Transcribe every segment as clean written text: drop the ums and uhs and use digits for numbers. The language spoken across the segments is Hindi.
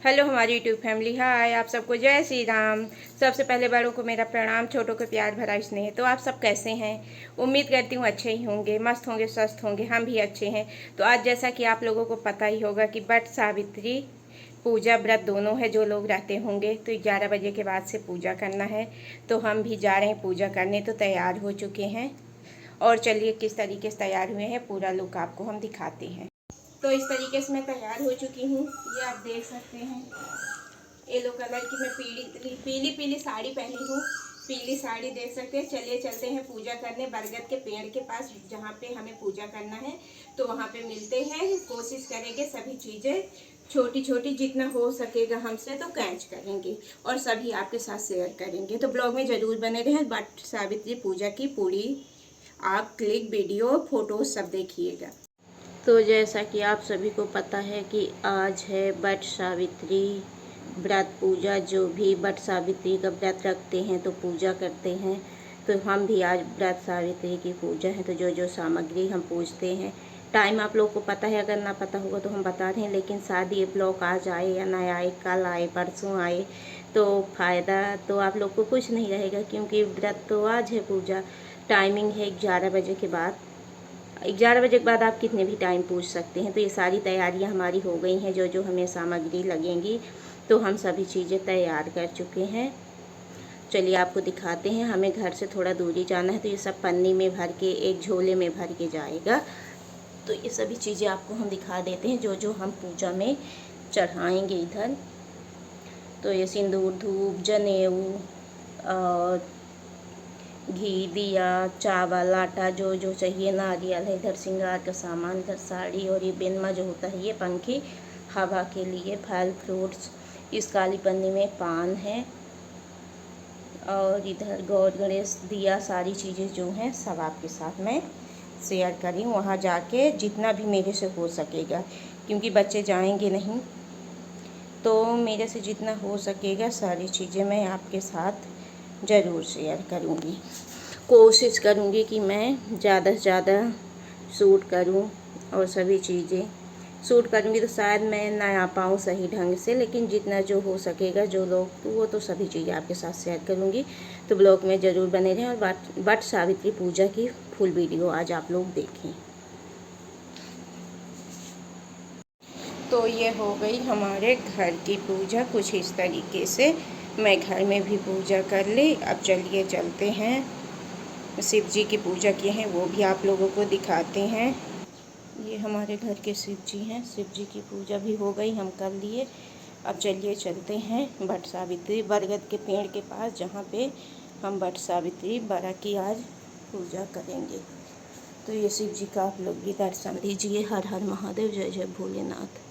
हेलो हमारी यूट्यूब फैमिली, हाय आप सबको जय श्री राम। सबसे पहले बड़ों को मेरा प्रणाम, छोटों को प्यार भरा स्नेह। तो आप सब कैसे हैं? उम्मीद करती हूँ अच्छे ही होंगे, मस्त होंगे, स्वस्थ होंगे। हम भी अच्छे हैं। तो आज जैसा कि आप लोगों को पता ही होगा कि वट सावित्री पूजा व्रत दोनों है। जो लोग रहते होंगे तो 11 बजे के बाद से पूजा करना है। तो हम भी जा रहे हैं पूजा करने, तो तैयार हो चुके हैं। और चलिए किस तरीके से तैयार हुए हैं पूरा लुक आपको हम दिखाते हैं। तो इस तरीके से मैं तैयार हो चुकी हूँ, ये आप देख सकते हैं। येलो कलर की मैं पीली पीली साड़ी पहनी हूँ। पीली साड़ी देख सकते हैं। चलिए चलते हैं पूजा करने बरगद के पेड़ के पास, जहाँ पे हमें पूजा करना है। तो वहाँ पे मिलते हैं। कोशिश करेंगे सभी चीज़ें छोटी छोटी जितना हो सकेगा हमसे तो कैच करेंगे और सभी आपके साथ शेयर करेंगे। तो ब्लॉग में ज़रूर बने रहें। वट सावित्री पूजा की पूरी आप क्लिक, वीडियो, फोटो सब देखिएगा। तो जैसा कि आप सभी को पता है कि आज है वट सावित्री व्रत पूजा। जो भी वट सावित्री का व्रत रखते हैं तो पूजा करते हैं। तो हम भी आज व्रत सावित्री की पूजा है। तो जो जो सामग्री हम पूजते हैं, टाइम आप लोग को पता है, अगर ना पता होगा तो हम बता रहे हैं। लेकिन शायद ये ब्लॉग आज आए या ना आए, कल आए, परसों आए, तो फ़ायदा तो आप लोग को कुछ नहीं रहेगा, क्योंकि व्रत तो आज है। पूजा टाइमिंग है 11 बजे के बाद। 11 बजे के बाद आप कितने भी टाइम पूछ सकते हैं। तो ये सारी तैयारियां हमारी हो गई हैं। जो जो हमें सामग्री लगेंगी तो हम सभी चीज़ें तैयार कर चुके हैं। चलिए आपको दिखाते हैं। हमें घर से थोड़ा दूरी जाना है, तो ये सब पन्नी में भर के, एक झोले में भर के जाएगा। तो ये सभी चीज़ें आपको हम दिखा देते हैं, जो जो हम पूजा में चढ़ाएँगे इधर। तो ये सिंदूर, धूप, जनेऊ और घी, दिया, चावल, आटा, जो जो चाहिए, नारियल है इधर, श्रृंगार का सामान इधर, साड़ी, और ये बेनमा जो होता है, ये पंखी हवा के लिए, फल फ्रूट्स, इस काली पन्नी में पान है, और इधर गौर गणेश, दिया, सारी चीज़ें जो हैं सब आपके साथ मैं शेयर करी वहाँ जाके, जितना भी मेरे से हो सकेगा, क्योंकि बच्चे जाएंगे नहीं। तो मेरे से जितना हो सकेगा सारी चीज़ें मैं आपके साथ ज़रूर शेयर करूँगी। कोशिश करूँगी कि मैं ज़्यादा से ज़्यादा शूट करूँ, और सभी चीज़ें शूट करूँगी तो शायद मैं ना आ पाऊँ सही ढंग से, लेकिन जितना जो हो सकेगा, जो लोग तो वो तो सभी चीज़ें आपके साथ शेयर करूँगी। तो ब्लॉग में ज़रूर बने रहें और वट सावित्री पूजा की फुल वीडियो आज आप लोग देखें। तो ये हो गई हमारे घर की पूजा कुछ इस तरीके से। मैं घर में भी पूजा कर ली। अब चलिए चलते हैं। शिव जी की पूजा की है, वो भी आप लोगों को दिखाते हैं। ये हमारे घर के शिव जी हैं। शिव जी की पूजा भी हो गई, हम कर लिए। अब चलिए चलते हैं वट सावित्री बरगद के पेड़ के पास, जहाँ पे हम वट सावित्री बरा की आज पूजा करेंगे। तो ये शिव जी का आप लोग भी दर्शन दीजिए। हर हर महादेव, जय जय भोलेनाथ।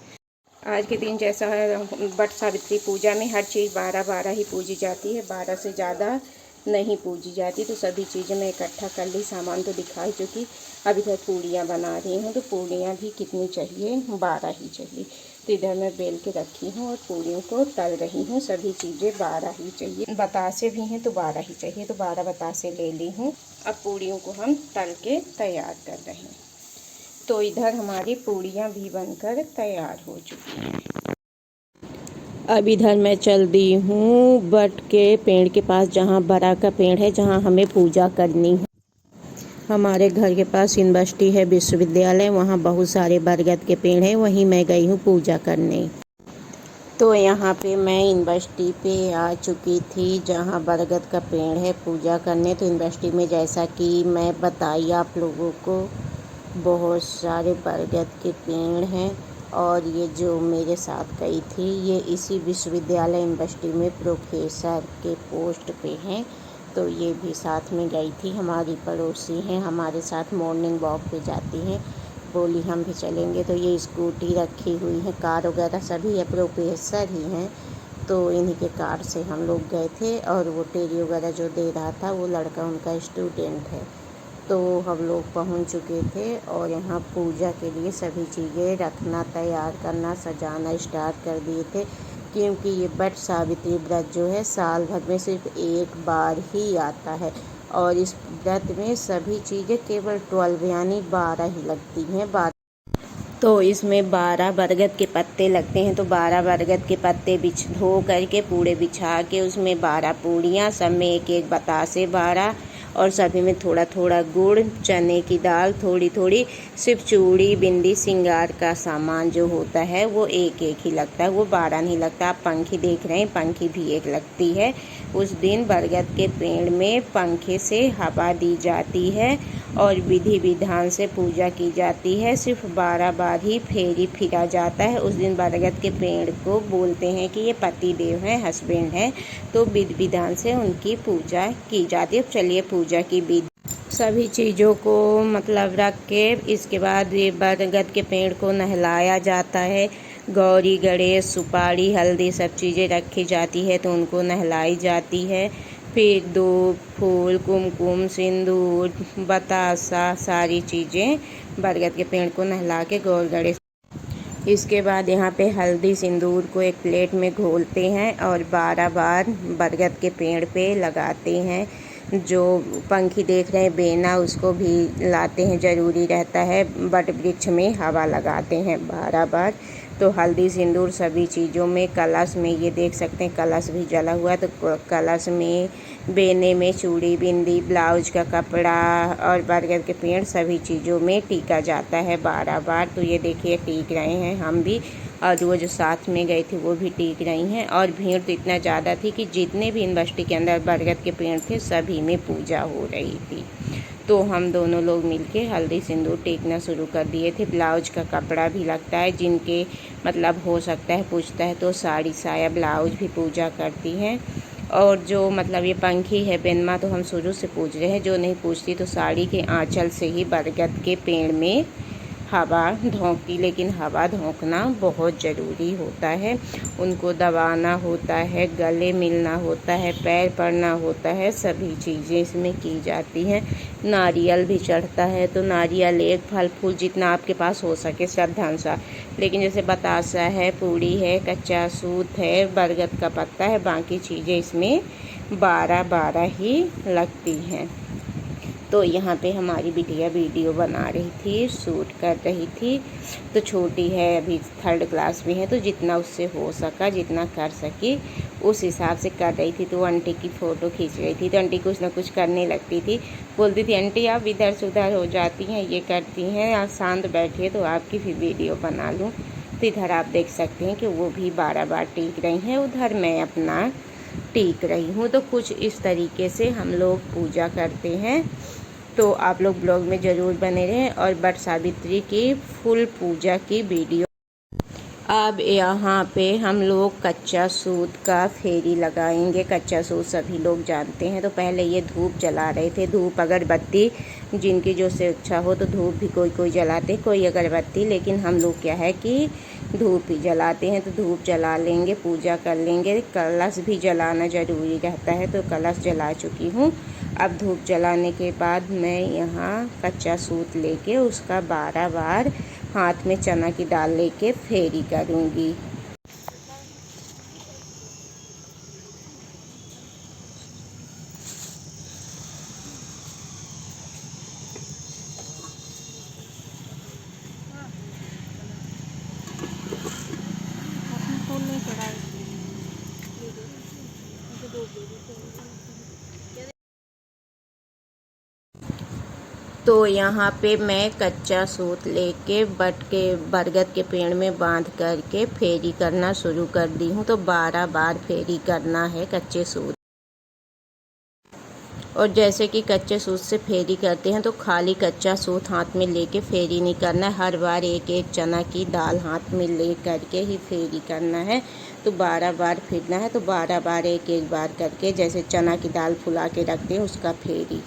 आज के दिन जैसा है वट सावित्री पूजा में हर चीज़ 12-12 ही पूजी जाती है, 12 से ज़्यादा नहीं पूजी जाती। तो सभी चीज़ें मैं इकट्ठा कर ली, सामान तो दिखा ही चुकी। अब इधर पूड़ियाँ बना रही हूँ, तो पूड़ियाँ भी कितनी चाहिए, 12 ही चाहिए। तो इधर मैं बेल के रखी हूँ और पूड़ियों को तल रही हूँ। सभी चीज़ें 12 ही चाहिए। बतासे भी हैं तो 12 ही चाहिए, तो 12 बतासे ले ली हूँ। अब पूड़ियों को हम तल के तैयार कर रहे हैं। तो इधर हमारी पूड़ियाँ भी बनकर तैयार हो चुकी हैं। अब इधर मैं चल दी हूँ वट के पेड़ के पास, जहाँ बरा का पेड़ है, जहाँ हमें पूजा करनी है। हमारे घर के पास यूनिवर्सिटी है, विश्वविद्यालय, वहाँ बहुत सारे बरगद के पेड़ हैं। वहीं मैं गई हूँ पूजा करने। तो यहाँ पे मैं यूनिवर्सिटी पे आ चुकी थी, जहाँ बरगद का पेड़ है, पूजा करने। तो यूनिवर्सिटी में जैसा कि मैं बताई आप लोगों को, बहुत सारे बरगद के पेड़ हैं। और ये जो मेरे साथ गई थी, ये इसी विश्वविद्यालय यूनिवर्सिटी में प्रोफेसर के पोस्ट पे हैं। तो ये भी साथ में गई थी, हमारी पड़ोसी हैं, हमारे साथ मॉर्निंग वॉक पे जाती हैं। बोली हम भी चलेंगे। तो ये स्कूटी रखी हुई है, कार वगैरह सभी है, प्रोफेसर ही हैं। तो इन्हीं के कार से हम लोग गए थे। और वो टेरी वगैरह जो दे रहा था, वो लड़का उनका स्टूडेंट है। तो हम लोग पहुंच चुके थे और यहाँ पूजा के लिए सभी चीज़ें रखना, तैयार करना, सजाना स्टार्ट कर दिए थे। क्योंकि ये वट सावित्री व्रत जो है साल भर में सिर्फ एक बार ही आता है, और इस व्रत में सभी चीज़ें केवल 12 यानी 12 ही लगती हैं। तो इसमें 12 बरगद के पत्ते लगते हैं। तो 12 बरगद के पत्ते धो करके पूरे बिछा के उसमें 12 पूड़ियाँ, सब में एक एक बतासे 12, और सभी में थोड़ा थोड़ा गुड़, चने की दाल थोड़ी थोड़ी, सिर्फ चूड़ी बिंदी श्रृंगार का सामान जो होता है वो एक एक ही लगता है, वो 12 नहीं लगता। आप पंखी देख रहे हैं, पंखी भी एक लगती है। उस दिन बरगद के पेड़ में पंखे से हवा दी जाती है और विधि विधान से पूजा की जाती है। सिर्फ 12 बार ही फेरी फिरा जाता है। उस दिन बरगद के पेड़ को बोलते हैं कि ये पति देव हैं, हस्बैंड हैं, तो विधि विधान से उनकी पूजा की जाती है। चलिए पूजा की विधि, सभी चीज़ों को मतलब रख के इसके बाद ये बरगद के पेड़ को नहलाया जाता है। गौरी, गणेश, सुपारी, हल्दी सब चीज़ें रखी जाती है तो उनको नहलाई जाती है। फिर दूब, फूल, कुमकुम, सिंदूर, बतासा, सारी चीज़ें बरगद के पेड़ को नहला के गौर गणेश। इसके बाद यहाँ पे हल्दी सिंदूर को एक प्लेट में घोलते हैं और 12 बार बरगद के पेड़ पे लगाते हैं। जो पंखी देख रहे हैं बेना, उसको भी लाते हैं, ज़रूरी रहता है। बट वृक्ष में हवा लगाते हैं 12 बार। तो हल्दी सिंदूर सभी चीज़ों में, कलश में ये देख सकते हैं कलश भी जला हुआ है, तो कलश में, बेने में चूड़ी बिंदी, ब्लाउज का कपड़ा और बरगद के पेड़ सभी चीज़ों में टीका जाता है 12 बार। तो ये देखिए टीक रहे हैं हम भी, और वो जो साथ में गई थी वो भी टीक रही हैं। और भीड़ तो इतना ज़्यादा थी कि जितने भी यूनिवर्सिटी के अंदर बरगद के पेड़ थे सभी में पूजा हो रही थी। तो हम दोनों लोग मिलके हल्दी सिंदूर टेकना शुरू कर दिए थे। ब्लाउज का कपड़ा भी लगता है, जिनके मतलब हो सकता है पूछता है तो साड़ी साया ब्लाउज भी पूजा करती हैं। और जो मतलब ये पंखी है बेनमा, तो हम शुरू से पूछ रहे हैं। जो नहीं पूछती तो साड़ी के आंचल से ही बरगद के पेड़ में हवा धोंकती, लेकिन हवा धोंकना बहुत ज़रूरी होता है। उनको दबाना होता है, गले मिलना होता है, पैर पड़ना होता है, सभी चीज़ें इसमें की जाती हैं। नारियल भी चढ़ता है, तो नारियल एक फल फूल जितना आपके पास हो सके श्रद्धा अनुसार। लेकिन जैसे बतासा है, पूड़ी है, कच्चा सूत है, बरगद का पत्ता है, बाकी चीज़ें इसमें 12 ही लगती हैं। तो यहाँ पे हमारी बिटिया वीडियो बना रही थी, शूट कर रही थी। तो छोटी है, अभी 3rd क्लास में है, तो जितना उससे हो सका, जितना कर सकी उस हिसाब से कर रही थी। तो आंटी की फ़ोटो खींच रही थी, तो आंटी कुछ ना कुछ करने लगती थी। बोलती थी आंटी आप इधर से उधर हो जाती हैं, ये करती हैं, आप शांत बैठिए तो आपकी भी वीडियो बना लूँ। तो इधर आप देख सकते हैं कि वो भी 12 बार टीक रही हैं, उधर मैं अपना टीक रही हूँ। तो कुछ इस तरीके से हम लोग पूजा करते हैं। तो आप लोग ब्लॉग में ज़रूर बने रहें। और वट सावित्री की फुल पूजा की वीडियो। अब यहाँ पे हम लोग कच्चा सूत का फेरी लगाएंगे। कच्चा सूत सभी लोग जानते हैं। तो पहले ये धूप जला रहे थे, धूप अगरबत्ती, जिनकी जो से इच्छा हो तो धूप भी कोई कोई जलाते, कोई अगरबत्ती, लेकिन हम लोग क्या है कि धूप ही जलाते हैं। तो धूप जला लेंगे, पूजा कर लेंगे। कलश भी जलाना ज़रूरी रहता है, तो कलश जला चुकी हूँ। अब धूप जलाने के बाद मैं यहाँ कच्चा सूत लेके उसका 12 बार हाथ में चना की दाल लेके फेरी करूँगी। तो यहाँ पे मैं कच्चा सूत लेके बरगद के पेड़ में बांध करके फेरी करना शुरू कर दी हूँ। तो 12 बार फेरी करना है कच्चे सूत। और जैसे कि कच्चे सूत से फेरी करते हैं तो खाली कच्चा सूत हाथ में लेके फेरी नहीं करना है, हर बार एक एक चना की दाल हाथ में ले करके ही फेरी करना है। तो 12 बार फिरना है। तो 12 बार एक एक बार करके, जैसे चना की दाल फुला के रखते हैं उसका फेरी।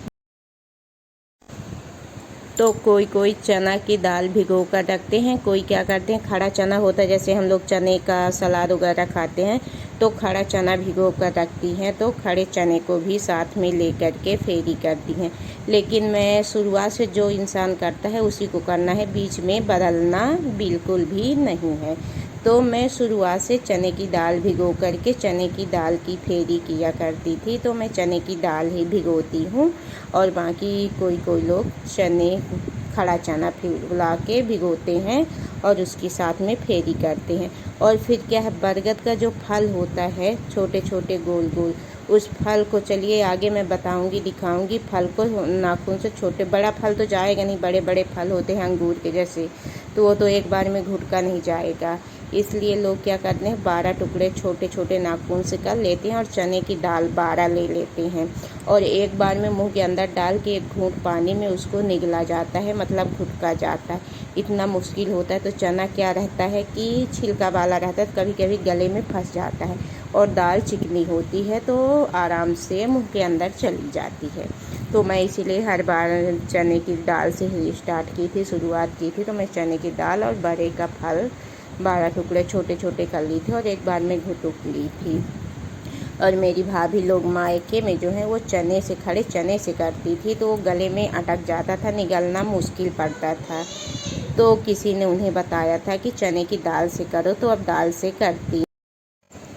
तो कोई कोई चना की दाल भिगो कर रखते हैं, कोई क्या करते हैं खड़ा चना होता है, जैसे हम लोग चने का सलाद वगैरह खाते हैं तो खड़ा चना भिगो कर रखती हैं, तो खड़े चने को भी साथ में ले कर के फेरी करती हैं। लेकिन मैं शुरुआत से जो इंसान करता है उसी को करना है, बीच में बदलना बिल्कुल भी नहीं है। तो मैं शुरुआत से चने की दाल भिगो करके चने की दाल की फेरी किया करती थी। तो मैं चने की दाल ही भिगोती हूँ, और बाकी कोई कोई लोग खड़ा चना फुला के भिगोते हैं और उसके साथ में फेरी करते हैं। और फिर क्या है, बरगद का जो फल होता है छोटे छोटे गोल गोल, उस फल को चलिए आगे मैं बताऊंगी, दिखाऊंगी। फल को नाखून से छोटे, बड़ा फल तो जाएगा नहीं, बड़े बड़े फल होते हैं अंगूर के जैसे, तो वो तो एक बार में घुटका नहीं जाएगा। इसलिए लोग क्या करते हैं, 12 टुकड़े छोटे छोटे नाखून से कर लेते हैं और चने की दाल 12 ले लेते हैं और एक बार में मुंह के अंदर डाल के एक घूंट पानी में उसको निगला जाता है, मतलब घुटका जाता है। इतना मुश्किल होता है। तो चना क्या रहता है कि छिलका वाला रहता है, कभी कभी गले में फंस जाता है, और दाल चिकनी होती है तो आराम से मुंह के अंदर चली जाती है। तो मैं इसीलिए हर बार चने की दाल से ही स्टार्ट की थी, शुरुआत की थी। तो मैं चने की दाल और बड़े का फल 12 टुकड़े छोटे छोटे कर ली थी और एक बार में घुटुक ली थी। और मेरी भाभी लोग मायके में जो है वो चने से, खड़े चने से करती थी, तो वो गले में अटक जाता था, निगलना मुश्किल पड़ता था। तो किसी ने उन्हें बताया था कि चने की दाल से करो, तो अब दाल से करती।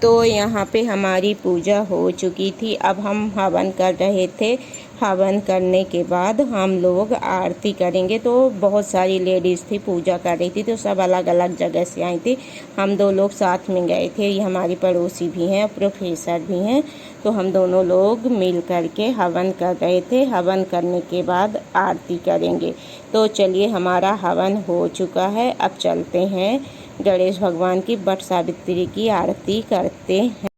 तो यहाँ पे हमारी पूजा हो चुकी थी। अब हम हवन कर रहे थे। हवन करने के बाद हम लोग आरती करेंगे। तो बहुत सारी लेडीज़ थी, पूजा कर रही थी, तो सब अलग अलग जगह से आई थी। हम 2 लोग साथ में गए थे, ये हमारी पड़ोसी भी हैं, प्रोफेसर भी हैं। तो हम दोनों लोग मिल कर के हवन कर रहे थे। हवन करने के बाद आरती करेंगे। तो चलिए, हमारा हवन हो चुका है। अब चलते हैं गणेश भगवान की, वट सावित्री की आरती करते हैं।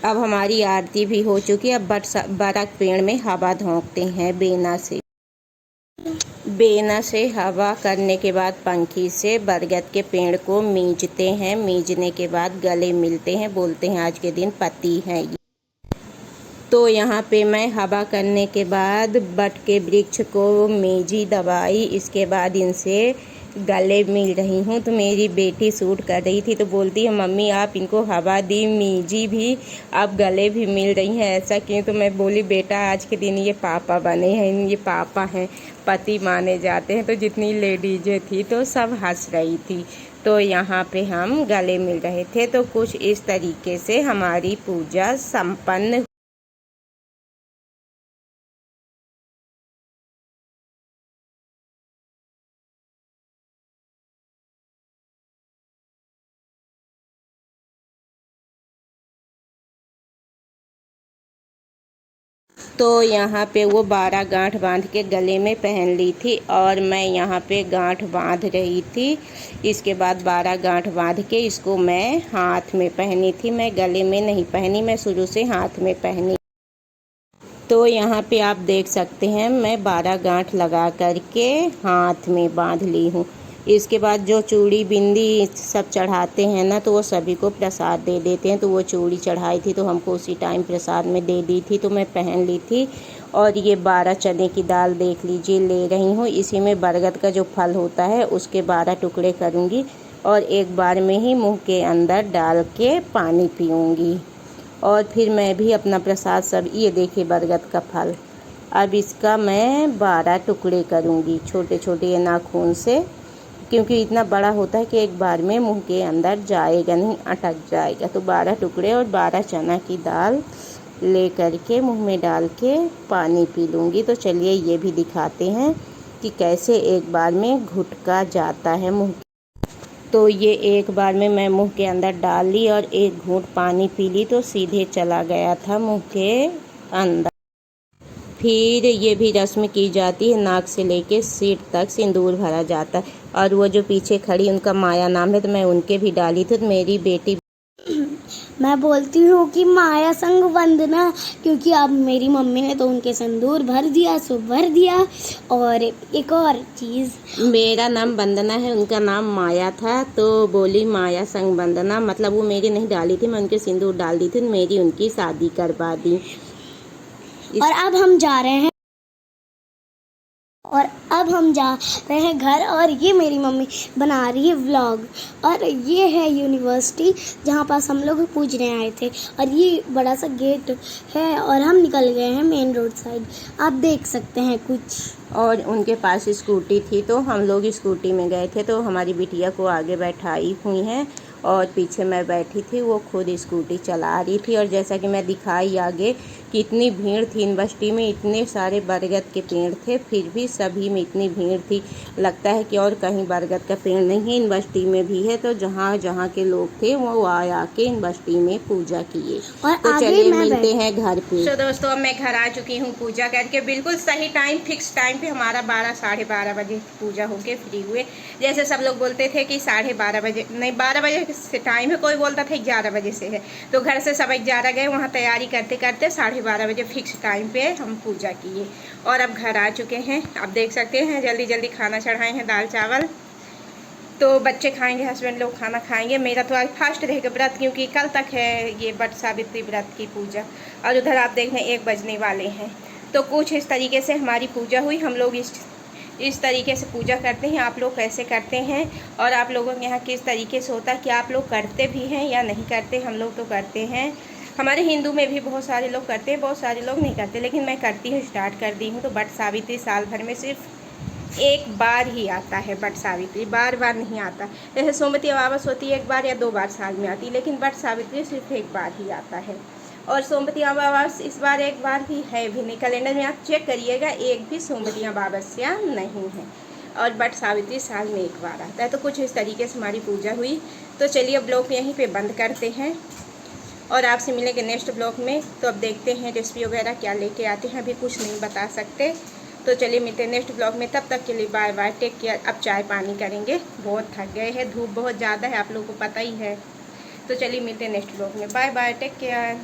अब हमारी आरती भी हो चुकी है। अब बरगद पेड़ में हवा झोंकते हैं बेना से। बेना से हवा करने के बाद पंखी से बरगद के पेड़ को मींचते हैं। मींचने के बाद गले मिलते हैं, बोलते हैं आज के दिन पति हैं। तो यहाँ पे मैं हवा करने के बाद बट के वृक्ष को मेजी दबाई, इसके बाद इनसे गले मिल रही हूँ। तो मेरी बेटी शूट कर रही थी, तो बोलती है मम्मी आप इनको हवा दी, मीजी भी, अब गले भी मिल रही हैं, ऐसा क्यों? तो मैं बोली बेटा आज के दिन ये पापा बने हैं, ये पापा हैं, पति माने जाते हैं। तो जितनी लेडीजें थी तो सब हंस रही थी। तो यहाँ पे हम गले मिल रहे थे। तो कुछ इस तरीके से हमारी पूजा संपन्न। तो यहाँ पे वो 12 गांठ बांध के गले में पहन ली थी और मैं यहाँ पे गांठ बांध रही थी। इसके बाद 12 गांठ बांध के इसको मैं हाथ में पहनी थी, मैं गले में नहीं पहनी, मैं शुरू से हाथ में पहनी। तो यहाँ पे आप देख सकते हैं मैं 12 गांठ लगा करके हाथ में बांध ली हूँ। इसके बाद जो चूड़ी बिंदी सब चढ़ाते हैं ना, तो वो सभी को प्रसाद दे देते हैं। तो वो चूड़ी चढ़ाई थी तो हमको उसी टाइम प्रसाद में दे दी थी, तो मैं पहन ली थी। और ये 12 चने की दाल देख लीजिए ले रही हूँ। इसी में बरगद का जो फल होता है उसके 12 टुकड़े करूँगी और एक बार में ही मुँह के अंदर डाल के पानी पीऊँगी। और फिर मैं भी अपना प्रसाद सब, ये देखिए बरगद का फल, अब इसका मैं 12 टुकड़े करूँगी छोटे छोटे ये नाखून से, क्योंकि इतना बड़ा होता है कि एक बार में मुंह के अंदर जाएगा नहीं, अटक जाएगा। तो 12 टुकड़े और 12 चना की दाल ले करके मुंह में डाल के पानी पी लूँगी। तो चलिए ये भी दिखाते हैं कि कैसे एक बार में घुटका जाता है मुँह। तो ये एक बार में मैं मुंह के अंदर डाल ली और एक घूंट पानी पी ली, तो सीधे चला गया था मुंह के अंदर। फिर ये भी रस्म की जाती है, नाक से लेके सिर तक सिंदूर भरा जाता है। और वो जो पीछे खड़ी, उनका माया नाम है, तो मैं उनके भी डाली थी। तो मेरी बेटी, मैं बोलती हूँ कि माया संग वंदना, क्योंकि अब मेरी मम्मी ने तो उनके सिंदूर भर दिया, सो भर दिया। और एक और चीज़, मेरा नाम वंदना है, उनका नाम माया था, तो बोली माया संग वंदना, मतलब वो मेरी नहीं डाली थी, मैं उनके सिंदूर डाल दी थी, मेरी उनकी शादी करवा दी। और अब हम जा रहे हैं घर। और ये मेरी मम्मी बना रही है व्लॉग। और ये है यूनिवर्सिटी जहाँ पास हम लोग पूजने आए थे। और ये बड़ा सा गेट है और हम निकल गए हैं मेन रोड साइड, आप देख सकते हैं कुछ। और उनके पास स्कूटी थी तो हम लोग स्कूटी में गए थे। तो हमारी बिटिया को आगे बैठाई हुई हैं और पीछे मैं बैठी थी, वो खुद स्कूटी चला रही थी। और जैसा कि मैं दिखाई आगे कि इतनी भीड़ थी यूनिवर्सिटी में, इतने सारे बरगद के पेड़ थे, फिर भी सभी में इतनी भीड़ थी। लगता है कि और कहीं बरगद का पेड़ नहीं है, यूनिवर्सिटी में भी है। तो जहाँ जहाँ के लोग थे वो आ के यूनिवर्सिटी में पूजा किए। और तो आगे चलिए मैं मिलते हैं घर पे। तो दोस्तों अब मैं घर आ चुकी हूँ पूजा करके, बिल्कुल सही टाइम फिक्स टाइम पे हमारा 12-12:30 बजे पूजा होके फ्री हुए। जैसे सब लोग बोलते थे कि 12:30 बजे, नहीं 12 बजे से टाइम है, कोई बोलता था 11 बजे से है। तो घर से सब 11 गए, वहाँ तैयारी करते करते 12:30 बजे फिक्स टाइम पे हम पूजा किए। और अब घर आ चुके हैं, आप देख सकते हैं जल्दी जल्दी खाना चढ़ाए हैं, दाल चावल। तो बच्चे खाएंगे, हस्बैंड लोग खाना खाएंगे। मेरा तो आज फास्ट रहेगा व्रत, क्योंकि कल तक है ये वट सावित्री व्रत की पूजा। और उधर आप देख रहे हैं 1 बजने वाले हैं। तो कुछ इस तरीके से हमारी पूजा हुई। हम लोग इस तरीके से पूजा करते हैं। आप लोग कैसे करते हैं और आप लोगों के यहाँ किस तरीके से होता है, क्या आप लोग करते भी हैं या नहीं करते? हम लोग तो करते हैं। हमारे हिंदू में भी बहुत सारे लोग करते हैं, बहुत सारे लोग नहीं करते, लेकिन मैं करती हूँ, स्टार्ट कर दी हूँ। तो वट सावित्री साल भर में सिर्फ एक बार ही आता है। वट सावित्री बार बार नहीं आता। जैसे सोमवती अमावस होती है 1 बार या 2 बार साल में आती है, लेकिन वट सावित्री सिर्फ 1 बार ही आता है। और सोमवती अमावस इस बार 1 बार भी है भी नहीं, कैलेंडर में आप चेक करिएगा, एक भी सोमवती अमावस्या नहीं है। और वट सावित्री साल में 1 बार आता है। तो कुछ इस तरीके से हमारी पूजा हुई। तो चलिए ब्लॉग यहीं पे बंद करते हैं और आपसे मिलेंगे नेक्स्ट ब्लॉग में। तो अब देखते हैं रेसिपी वगैरह क्या लेके आते हैं, अभी कुछ नहीं बता सकते। तो चलिए मिलते हैं नेक्स्ट ब्लॉग में, तब तक के लिए बाय बाय, टेक केयर। अब चाय पानी करेंगे, बहुत थक गए हैं, धूप बहुत ज़्यादा है, आप लोगों को पता ही है। तो चलिए मिलते हैं नेक्स्ट ब्लॉग में, बाय बाय, टेक केयर।